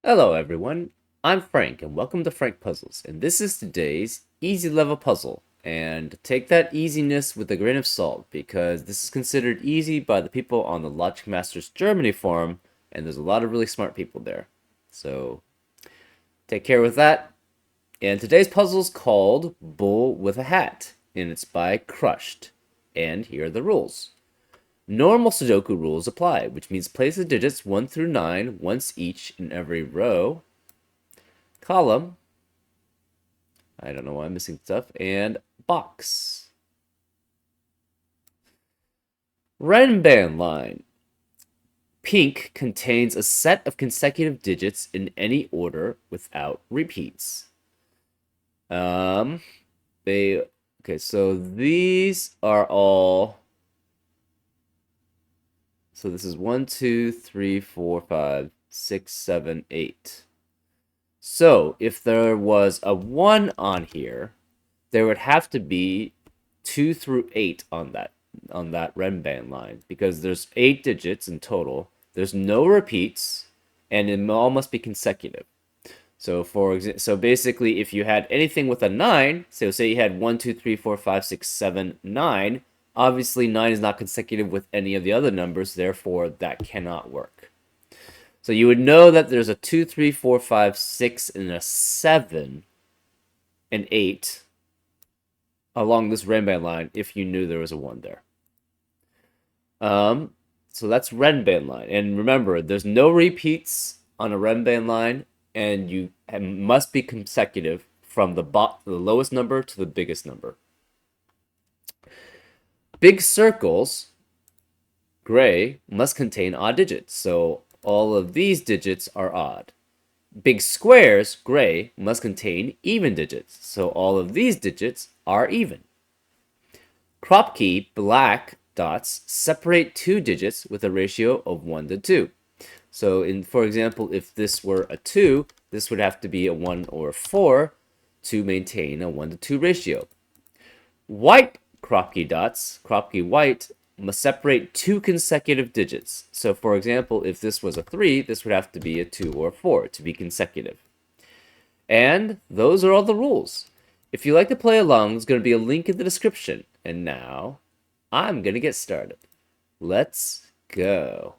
Hello everyone, I'm Frank and welcome to Frank Puzzles, and this is today's easy level puzzle. And take that easiness with a grain of salt because this is considered easy by the people on the Logic Masters Germany forum, and there's a lot of really smart people there. So take care with that. And today's puzzle is called Bull with a Hat, and it's by Crushed. And here are the rules. Normal Sudoku rules apply, which means place the digits 1 through 9 once each in every row, column, I don't know why I'm missing stuff, and box. Renban line. Pink contains a set of consecutive digits in any order without repeats. Okay, so these are all. So this is 1, 2, 3, 4, 5, 6, 7, 8. So if there was a 1 on here, there would have to be 2 through 8 on that Renban line because there's 8 digits in total. There's no repeats, and it all must be consecutive. So so basically, if you had anything with a 9, so say you had 1, 2, 3, 4, 5, 6, 7, 9. Obviously, 9 is not consecutive with any of the other numbers, therefore that cannot work. So you would know that there's a 2, 3, 4, 5, 6, and a 7, and 8 along this Renban line if you knew there was a 1 there. So that's Renban line. And remember, there's no repeats on a Renban line, and you must be consecutive from the lowest number to the biggest number. Big circles, gray, must contain odd digits. So all of these digits are odd. Big squares, gray, must contain even digits. So all of these digits are even. Crop key, black dots, separate two digits with a ratio of 1 to 2. So for example, if this were a 2, this would have to be a 1 or a 4 to maintain a 1 to 2 ratio. White crop key dots, crop key white, must separate two consecutive digits. So for example, if this was a 3, this would have to be a 2 or a 4 to be consecutive. And those are all the rules. If you'd like to play along, there's going to be a link in the description. And now, I'm going to get started. Let's go.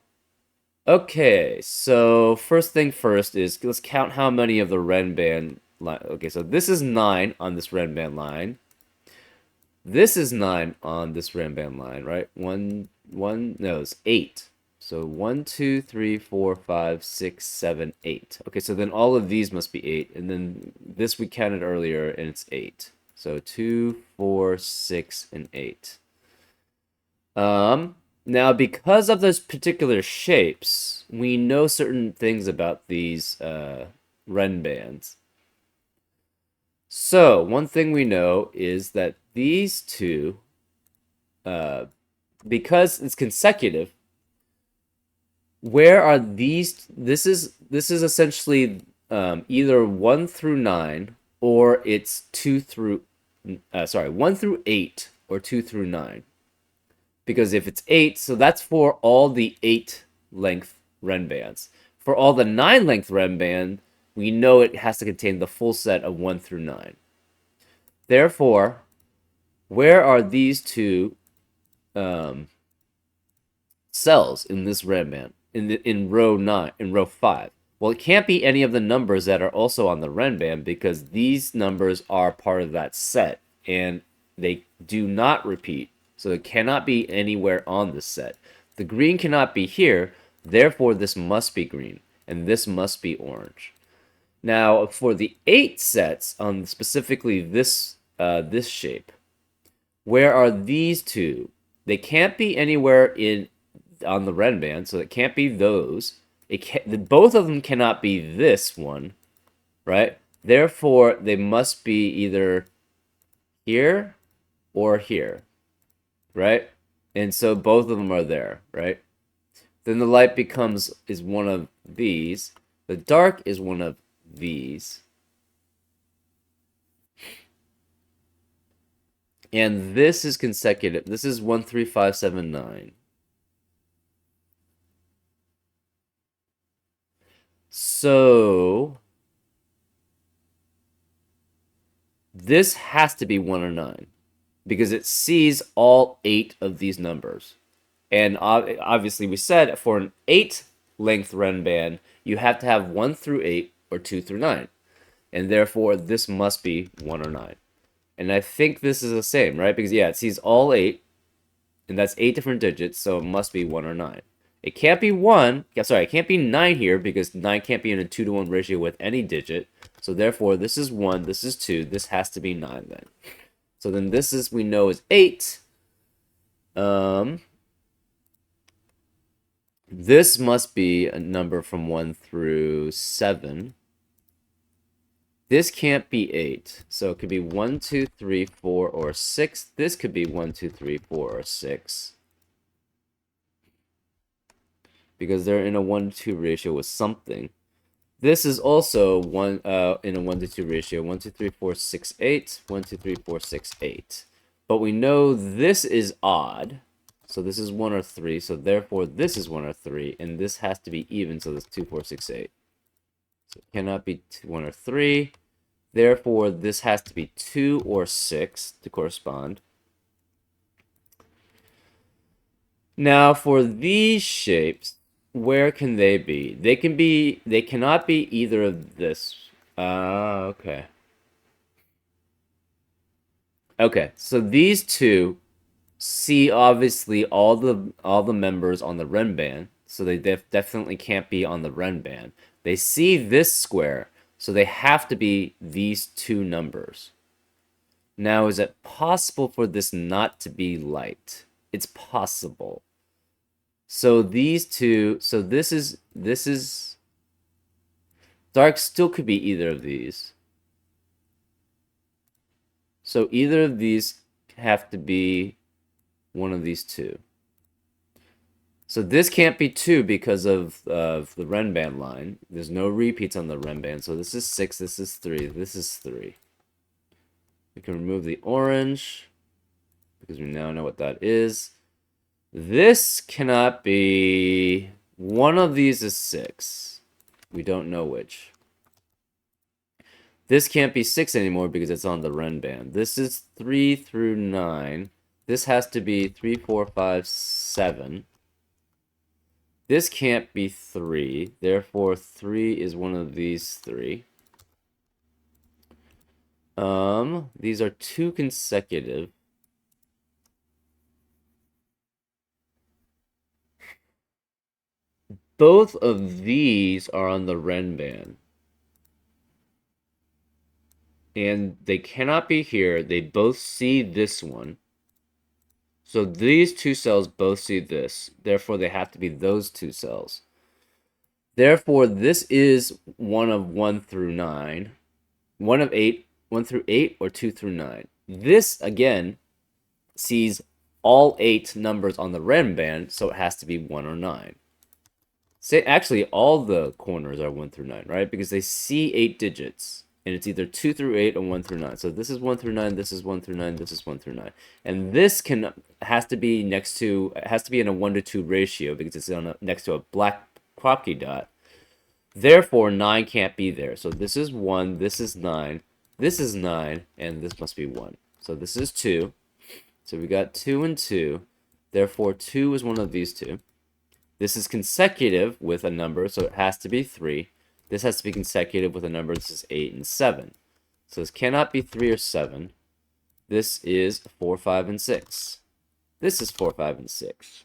Okay, so first thing first is let's count how many of the Renban line. Okay, so this is 9 on this Renban line. This is 9 on this Renban line, right? No, it's 8. So 1, 2, 3, 4, 5, 6, 7, 8. Okay, so then all of these must be 8. And then this we counted earlier, and it's 8. So 2, 4, 6, and 8. Now, because of those particular shapes, we know certain things about these Renbans. So, one thing we know is that these two, because it's consecutive, where are these? This is essentially either 1 through 9 or it's 2 through 1 through 8 or 2 through 9. Because if it's 8, so that's for all the 8 length Renbans. For all the 9 length Renban, we know it has to contain the full set of 1 through 9. Therefore, where are these two cells in this Renban? In row 9, in row 5. Well, it can't be any of the numbers that are also on the Renban because these numbers are part of that set and they do not repeat. So it cannot be anywhere on this set. The green cannot be here, therefore this must be green, and this must be orange. Now, for the 8 sets on specifically this shape, where are these two? They can't be anywhere on the Renban, so it can't be those. Both of them cannot be this one, right? Therefore, they must be either here or here, right? And so both of them are there, right? Then the light is one of these. The dark is one of these. And this is consecutive. This is 1, 3, 5, 7, 9. So this has to be 1 or 9 because it sees all 8 of these numbers. And obviously, we said for an 8 length Renban, you have to have 1 through 8 or 2 through 9. And therefore, this must be 1 or 9. And I think this is the same, right? Because, yeah, it sees all 8, and that's 8 different digits, so it must be 1 or 9. It can't be 1, sorry, it can't be 9 here because 9 can't be in a 2 to 1 ratio with any digit. So therefore, this is 1, this is 2, this has to be 9 then. So then this is, we know, is 8. This must be a number from 1 through 7. This can't be 8. So it could be 1, 2, 3, 4, or 6. This could be 1, 2, 3, 4, or 6. Because they're in a 1 to 2 ratio with something. This is also one in a 1 to 2 ratio. 1, 2, 3, 4, 6, 8. 1, 2, 3, 4, 6, 8. But we know this is odd. So this is 1 or 3. So therefore this is 1 or 3. And this has to be even. So this 2, 4, 6, 8. So it cannot be 1 or 3. Therefore this has to be 2 or 6 to correspond. Now for these shapes, where can they be? They cannot be either of this. Okay. Okay, so these two see obviously all the members on the Renban, so they definitely can't be on the Renban. They see this square, so they have to be these two numbers. Now, is it possible for this not to be light? It's possible. So these two, so this is dark still could be either of these. So either of these have to be one of these two. So this can't be 2 because of the Renban line. There's no repeats on the Renban. So this is 6, this is 3, this is 3. We can remove the orange because we now know what that is. This cannot be... One of these is 6. We don't know which. This can't be 6 anymore because it's on the Renban. This is 3 through 9. This has to be 3, 4, 5, 7. This can't be 3. Therefore, 3 is one of these 3. These are 2 consecutive. Both of these are on the Renban. And they cannot be here. They both see this one. So these two cells both see this. Therefore, they have to be those two cells. Therefore, this is one of 1 through 9. 1 of 8, 1 through 8, or 2 through 9. This, again, sees all 8 numbers on the Renban, so it has to be 1 or 9. Say, actually, all the corners are 1 through 9, right? Because they see 8 digits. And it's either 2 through 8 or 1 through 9. So this is 1 through 9, this is 1 through 9, this is 1 through 9. And this has to be next to, it has to be in a 1 to 2 ratio because it's next to a black Kropke dot. Therefore, 9 can't be there. So this is 1, this is 9, this is 9, and this must be 1. So this is 2. So we got 2 and 2. Therefore, 2 is one of these two. This is consecutive with a number, so it has to be 3. This has to be consecutive with a number. This is 8 and 7. So this cannot be 3 or 7. This is 4, 5, and 6. This is 4, 5, and 6.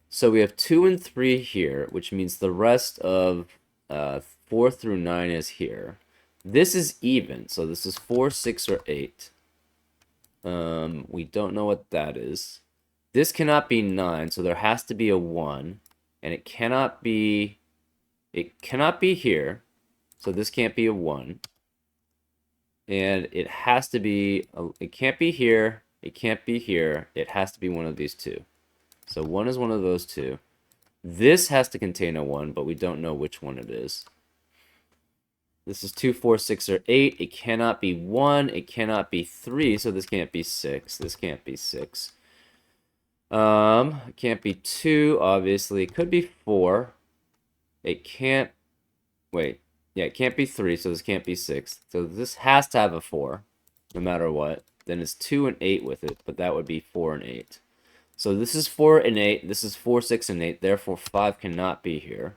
So we have 2 and 3 here, which means the rest of 4 through 9 is here. This is even, so this is 4, 6, or 8. We don't know what that is. This cannot be 9, so there has to be a 1. And it cannot be here. So this can't be a 1. And it has to be, it can't be here. It can't be here. It has to be one of these two. So 1 is one of those two. This has to contain a 1, but we don't know which one it is. This is 2, 4, 6, or 8. It cannot be 1. It cannot be 3, so this can't be 6. This can't be 6. It can't be 2, obviously. It could be 4. It can't... Wait. Yeah, it can't be 3, so this can't be 6. So this has to have a 4, no matter what. Then it's 2 and 8 with it, but that would be 4 and 8. So this is 4 and 8. This is 4, 6, and 8. Therefore, 5 cannot be here.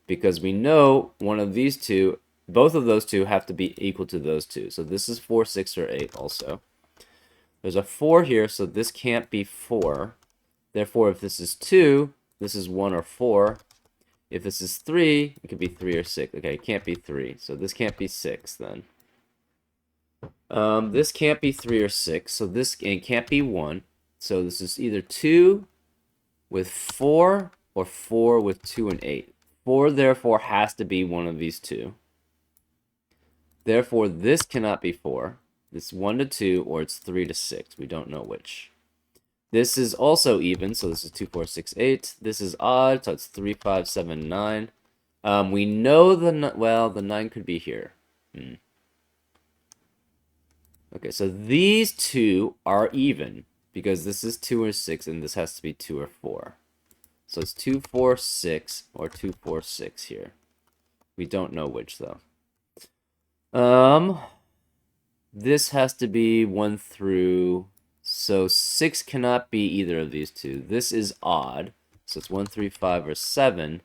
Because we know one of these two, both of those two have to be equal to those two. So this is 4, 6, or 8 also. There's a 4 here, so this can't be 4. Therefore, if this is 2, this is 1 or 4. If this is 3, it could be 3 or 6. Okay, it can't be 3. So this can't be 6 then. This can't be 3 or 6. So this it can't be 1. So this is either 2 with 4 or 4 with 2 and 8. 4 therefore has to be one of these two. Therefore, this cannot be 4. It's 1 to 2 or it's 3 to 6. We don't know which. This is also even, so this is 2, 4, 6, 8. This is odd, so it's 3, 5, 7, 9. We know the 9 could be here. Okay, so these two are even because this is 2 or 6 and this has to be 2 or 4. So it's 2, 4, 6 or 2, 4, 6 here. We don't know which though. This has to be 1 through... So 6 cannot be either of these two. This is odd. So it's 1, 3, 5, or 7.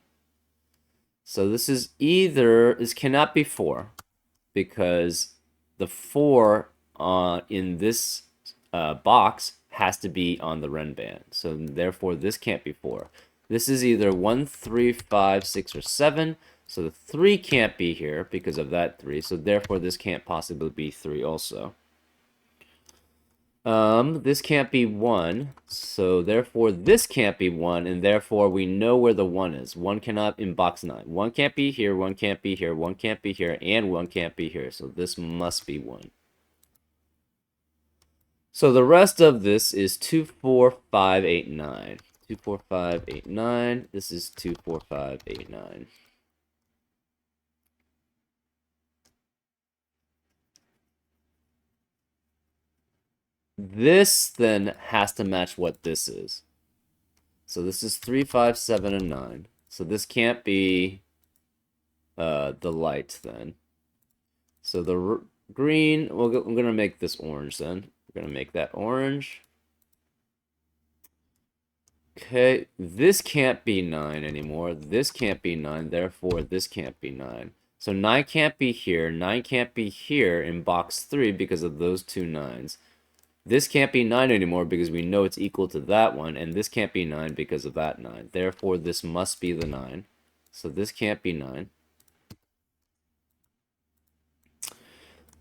So this is either... This cannot be 4. Because the 4 in this box has to be on the Renban. So therefore this can't be 4. This is either 1, 3, 5, 6, or 7. So the 3 can't be here because of that 3. So therefore this can't possibly be 3 also. This can't be 1. So therefore this can't be 1. And therefore we know where the 1 is. 1 cannot in box 9. 1 can't be here. 1 can't be here. 1 can't be here. And 1 can't be here. So this must be 1. So the rest of this is 2, 4, 5, 8, 9. 2, 4, 5, 8, 9. This is 2, 4, 5, 8, 9. This then has to match what this is. So this is 3, 5, 7, and 9. So this can't be the light then. So the green, I'm going to make this orange then. We're going to make that orange. Okay, this can't be 9 anymore. This can't be 9, therefore this can't be 9. So 9 can't be here. 9 can't be here in box 3 because of those two 9s. This can't be 9 anymore because we know it's equal to that one, and this can't be 9 because of that 9. Therefore, this must be the 9. So this can't be 9.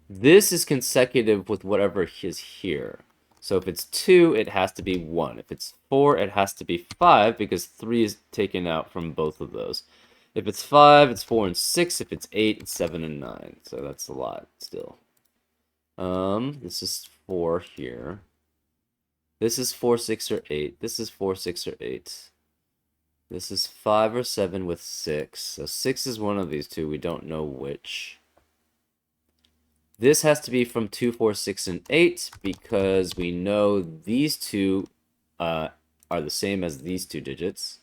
This is consecutive with whatever is here. So if it's 2, it has to be 1. If it's 4, it has to be 5 because 3 is taken out from both of those. If it's 5, it's 4 and 6. If it's 8, it's 7 and 9. So that's a lot still. This is 4 here. This is 4, 6, or 8. This is 4, 6, or 8. This is 5 or 7 with 6. So 6 is one of these two. We don't know which. This has to be from 2, 4, 6, and 8 because we know these two are the same as these two digits.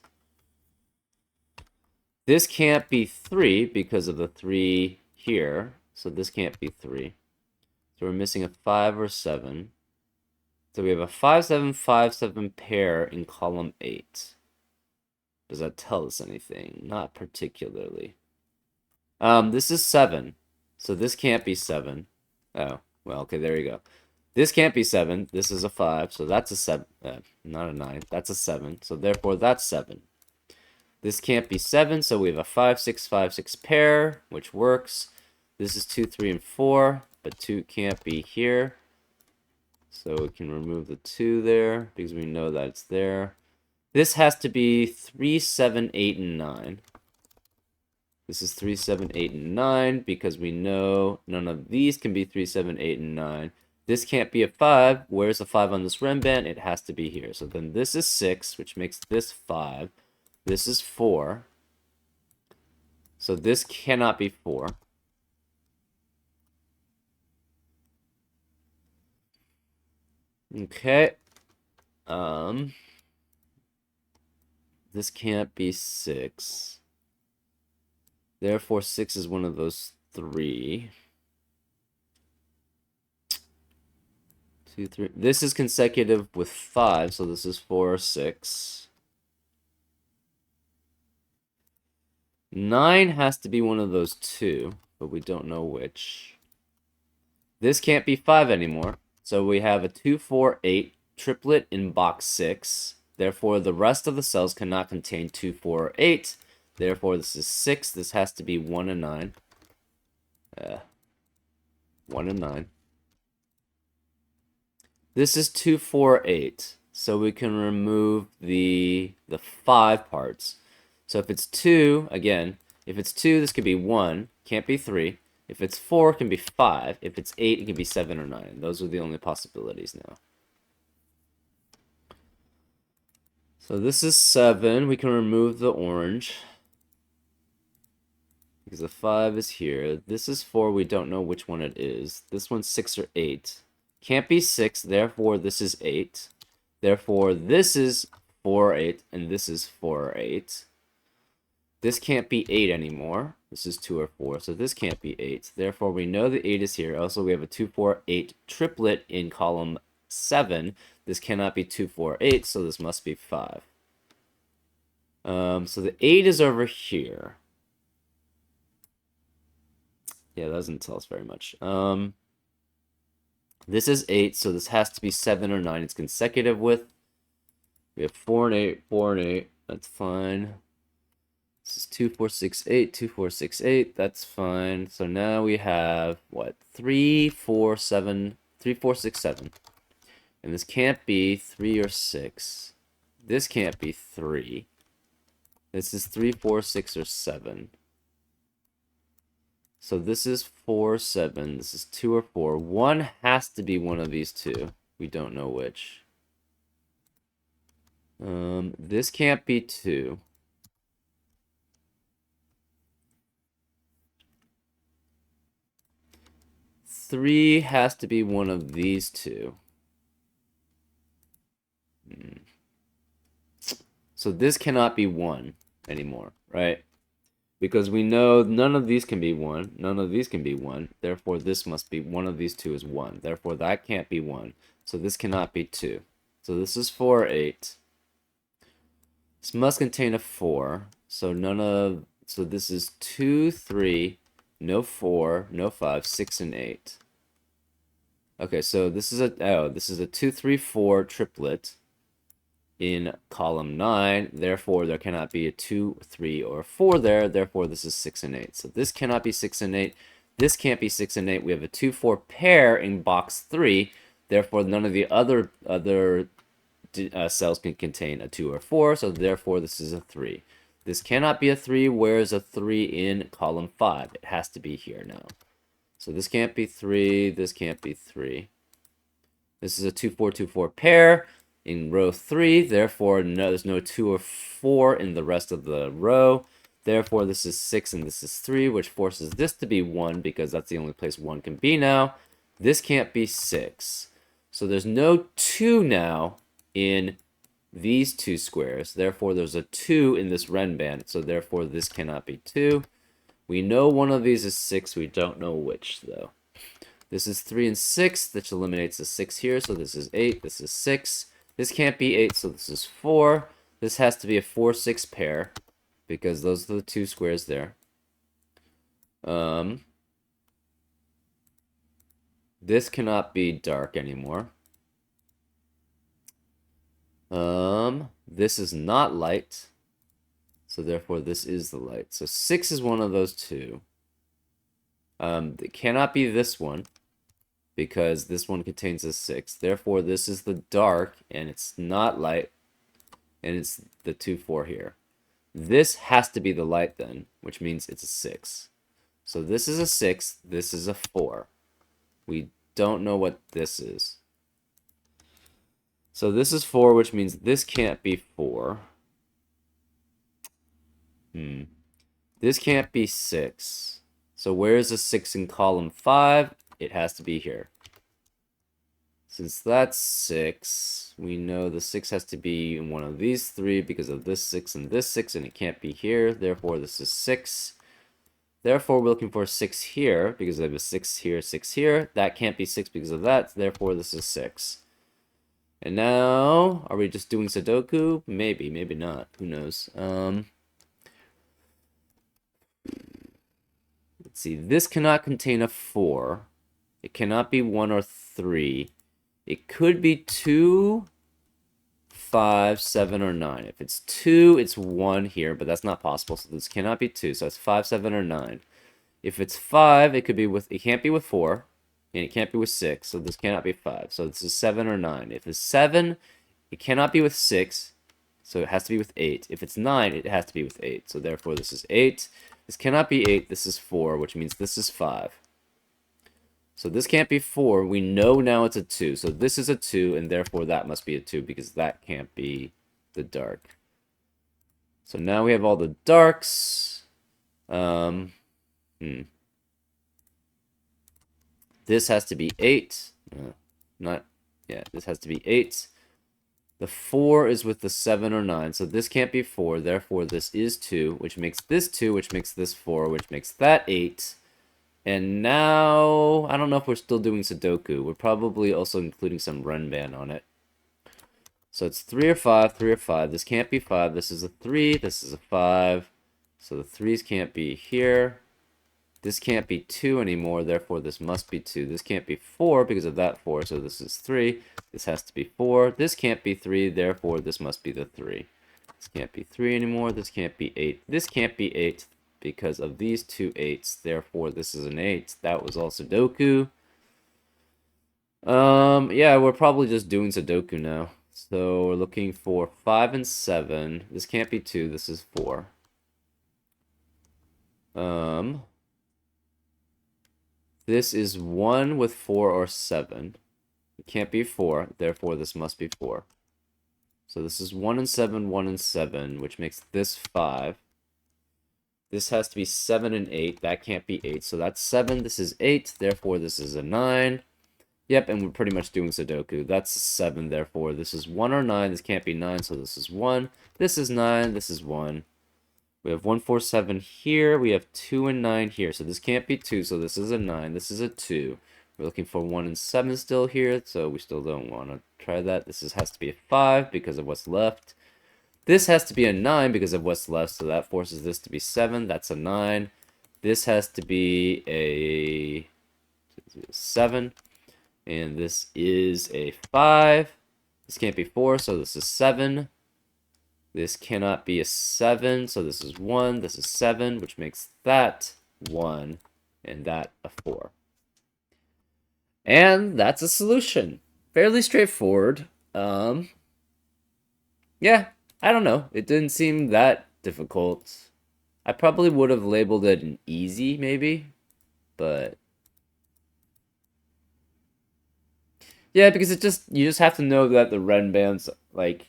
This can't be 3 because of the 3 here. So this can't be 3. So we're missing a 5 or 7. So we have a 5, 7, 5, 7 pair in column 8. Does that tell us anything? Not particularly. This is 7. So this can't be 7. Oh, well, okay, there you go. This can't be 7. This is a 5, so that's a 7. Not a 9. That's a 7. So therefore, that's 7. This can't be 7, so we have a 5, 6, 5, 6 pair, which works. This is 2, 3, and 4, but 2 can't be here. So we can remove the 2 there because we know that it's there. This has to be 3, 7, 8, and 9. This is 3, 7, 8, and 9 because we know none of these can be 3, 7, 8, and 9. This can't be a 5. Where's the 5 on this Rembrandt? It has to be here. So then this is 6, which makes this 5. This is 4. So this cannot be 4. Okay. This can't be 6. Therefore, 6 is one of those 3. 2, 3. This is consecutive with 5, so this is 4 or 6. 9 has to be one of those 2, but we don't know which. This can't be 5 anymore, so we have a 2, 4, 8 triplet in box 6. Therefore, the rest of the cells cannot contain 2, 4, or 8. Therefore, this is 6. This has to be 1 and 9. 1 and 9. This is 2, 4, 8. So we can remove the 5 parts. So if it's 2, again, if it's 2, this could be 1. Can't be 3. If it's 4, it can be 5. If it's 8, it can be 7 or 9. Those are the only possibilities now. So this is 7. We can remove the orange, because the 5 is here. This is 4. We don't know which one it is. This one's 6 or 8. Can't be 6. Therefore, this is 8. Therefore, this is 4 or 8. And this is 4 or 8. This can't be 8 anymore. This is 2 or 4. So this can't be 8. Therefore, we know the 8 is here. Also, we have a 2, 4, 8 triplet in column 7. This cannot be 2, 4, 8. So this must be 5. So the 8 is over here. Yeah, that doesn't tell us very much. This is 8, so this has to be 7 or 9. It's consecutive with. We have 4 and 8, 4 and 8. That's fine. This is 2, 4, 6, 8, 2, 4, 6, 8. That's fine. So now we have, what? 3, 4, 7. 3, 4, 6, 7. And this can't be 3 or 6. This can't be 3. This is 3, 4, 6, or 7. So this is 4, 7. This is 2 or 4. 1 has to be one of these two. We don't know which. This can't be 2. Three has to be one of these two. So this cannot be 1 anymore, right? Because we know none of these can be 1. None of these can be 1. Therefore, this must be one of these two is 1. Therefore, that can't be 1. So this cannot be 2. So this is 4, 8. This must contain a 4. So so this is 2, 3, no 4, no 5, 6, and 8. Okay, so this is a 2, 3, 4 triplet in column 9. Therefore, there cannot be a 2, 3, or 4 there. Therefore, this is 6 and 8. So this cannot be 6 and 8. This can't be 6 and 8. We have a 2, 4 pair in box 3. Therefore, none of the other cells can contain a 2 or 4. So therefore, this is a 3. This cannot be a 3. Where is a 3 in column 5? It has to be here now. So this can't be 3. This can't be 3. This is a 2, 4, 2, 4 pair in row 3. Therefore, there's no 2 or 4 in the rest of the row. Therefore, this is 6 and this is 3, which forces this to be 1 because that's the only place 1 can be now. This can't be 6. So there's no 2 now in these two squares. Therefore, there's a 2 in this ren band. So therefore, this cannot be 2. We know one of these is 6. We don't know which, though. This is 3 and 6, which eliminates the 6 here. So this is 8. This is 6. This can't be 8, so this is 4. This has to be a 4, 6 pair, because those are the two squares there. This cannot be dark anymore. This is not light. So therefore, this is the light. So 6 is one of those two. It cannot be this one, because this one contains a 6. Therefore, this is the dark, and it's not light, and it's the 2, 4 here. This has to be the light then, which means it's a 6. So this is a 6. This is a 4. We don't know what this is. So this is 4, which means this can't be 4. This can't be 6. So where is the 6 in column 5? It has to be here. Since that's 6, we know the 6 has to be in one of these three because of this 6, and it can't be here. Therefore, this is 6. Therefore, we're looking for 6 here because I have a 6 here, 6 here. That can't be 6 because of that. Therefore, this is 6. And now, are we just doing Sudoku? Maybe, maybe not. Who knows? Let's see. This cannot contain a 4. It cannot be 1 or 3. It could be 2, 5, 7, or 9. If it's 2, it's 1 here, but that's not possible. So this cannot be 2. So it's 5, 7, or 9. If it's 5, it can't be with 4, and it can't be with 6. So this cannot be 5. So this is 7 or 9. If it's 7, it cannot be with 6. So it has to be with 8. If it's 9, it has to be with 8. So therefore this is 8. This cannot be 8. This is 4, which means this is 5. So this can't be 4. We know now it's a 2. So this is a 2, and therefore that must be a 2 because that can't be the dark. So now we have all the darks. This has to be 8. This has to be 8. The 4 is with the 7 or 9, so this can't be 4. Therefore, this is 2, which makes this 2, which makes this 4, which makes that 8. And now, I don't know if we're still doing Sudoku. We're probably also including some Renban on it. So it's 3 or 5, 3 or 5. This can't be 5. This is a 3. This is a 5. So the 3s can't be here. This can't be 2 anymore. Therefore, this must be 2. This can't be 4 because of that 4. So this is 3. This has to be 4. This can't be 3. Therefore, this must be the 3. This can't be 3 anymore. This can't be 8. This can't be 8 because of these two 8s. Therefore, this is an 8. That was all Sudoku. Yeah, we're probably just doing Sudoku now. So we're looking for 5 and 7. This can't be 2. This is 4. This is 1 with 4 or 7. It can't be 4. Therefore, this must be 4. So this is 1 and 7, 1 and 7, which makes this 5. This has to be 7 and 8. That can't be 8. So that's 7. This is 8. Therefore, this is a 9. Yep, and we're pretty much doing Sudoku. That's 7. Therefore, this is 1 or 9. This can't be 9. So this is 1. This is 9. This is 1. We have 1, 4, 7 here. We have 2 and 9 here. So this can't be 2. So this is a 9. This is a 2. We're looking for 1 and 7 still here. So we still don't want to try that. This has to be a 5 because of what's left. This has to be a 9 because of what's left, so that forces this to be 7. That's a 9. This has to be a 7. And this is a 5. This can't be 4, so this is 7. This cannot be a 7, so this is 1. This is 7, which makes that 1, and that a 4. And that's a solution. Fairly straightforward. Yeah. I don't know. It didn't seem that difficult. I probably would have labeled it an easy, maybe. But yeah, because you just have to know that the Renbans, like,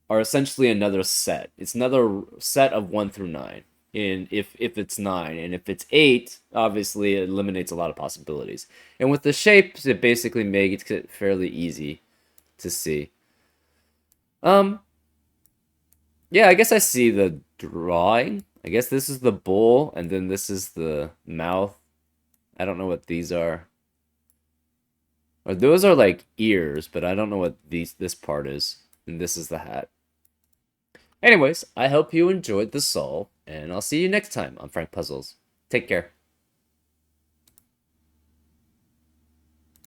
are essentially another set. It's another set of 1 through 9. And if it's 9. And if it's 8, obviously it eliminates a lot of possibilities. And with the shapes, it basically makes it fairly easy to see. Yeah, I guess I see the drawing. I guess this is the bowl, and then this is the mouth. I don't know what these are. Or those are like ears, but I don't know what this part is. And this is the hat. Anyways, I hope you enjoyed the solve, and I'll see you next time on Frank Puzzles. Take care.